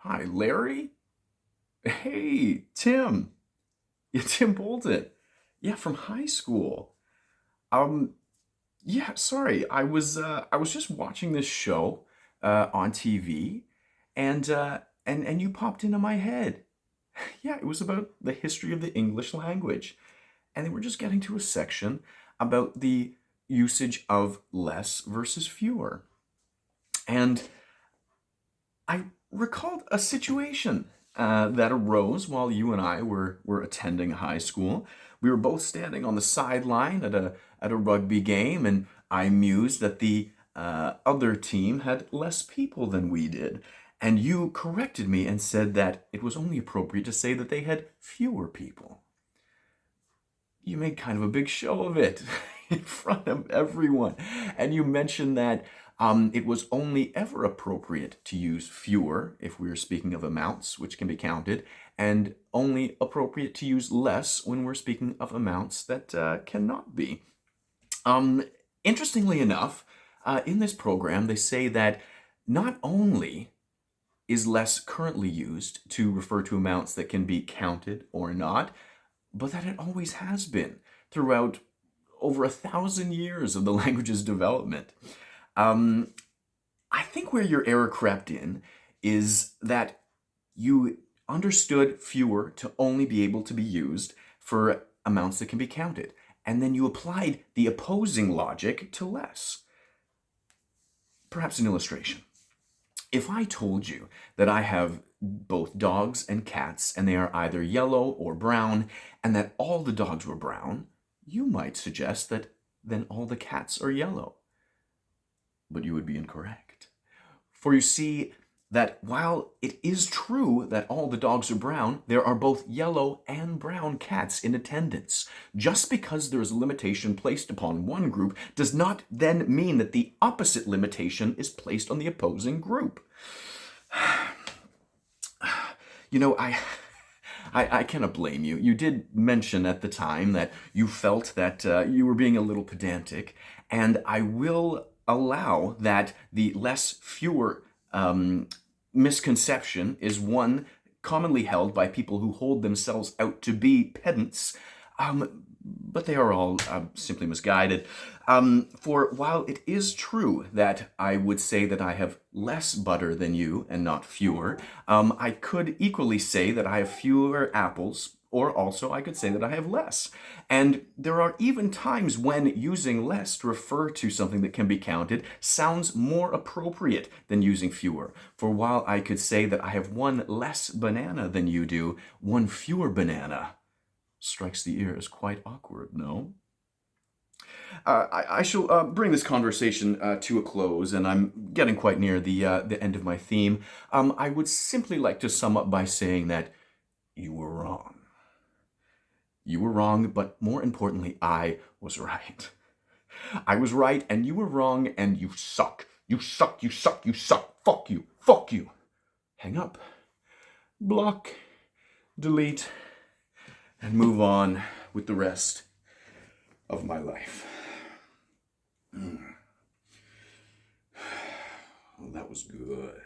Hi, Larry? Hey, Tim. Yeah, Tim Bolton. Yeah, from high school. Um, yeah, sorry. I was just watching this show on TV and you popped into my head. Yeah, it was about the history of the English language. And they were just getting to a section about the usage of less versus fewer. And I recalled a situation that arose while you and I were attending high school. We were both standing on the sideline at a rugby game, and I mused that the other team had less people than we did. And you corrected me and said that it was only appropriate to say that they had fewer people. You made kind of a big show of it in front of everyone. And you mentioned that it was only ever appropriate to use fewer if we were speaking of amounts which can be counted, and only appropriate to use less when we're speaking of amounts that cannot be. Um, Interestingly enough, in this program, they say that not only is less currently used to refer to amounts that can be counted or not, but that it always has been throughout over 1,000 years of the language's development. Um, I think where your error crept in is that you understood fewer to only be able to be used for amounts that can be counted, and then you applied the opposing logic to less. Perhaps an illustration. If I told you that I have both dogs and cats, and they are either yellow or brown, and that all the dogs were brown, you might suggest that then all the cats are yellow. But you would be incorrect. For you see that while it is true that all the dogs are brown, there are both yellow and brown cats in attendance. Just because there is a limitation placed upon one group does not then mean that the opposite limitation is placed on the opposing group. You know, I cannot blame you. You did mention at the time that you felt that you were being a little pedantic, and I will allow that the less fewer misconception is one commonly held by people who hold themselves out to be pedants, but they are all simply misguided. For while it is true that I would say that I have less butter than you and not fewer, I could equally say that I have fewer apples, or also I could say that I have less. And there are even times when using less to refer to something that can be counted sounds more appropriate than using fewer. For while I could say that I have one less banana than you do, one fewer banana strikes the ear as quite awkward, no? I shall bring this conversation to a close, and I'm getting quite near the end of my theme. I would simply like to sum up by saying that you were wrong. You were wrong, but more importantly, I was right. I was right, and you were wrong, and you suck. You suck, you suck, you suck. Fuck you, fuck you. Hang up, block, delete, and move on with the rest of my life. Well, that was good.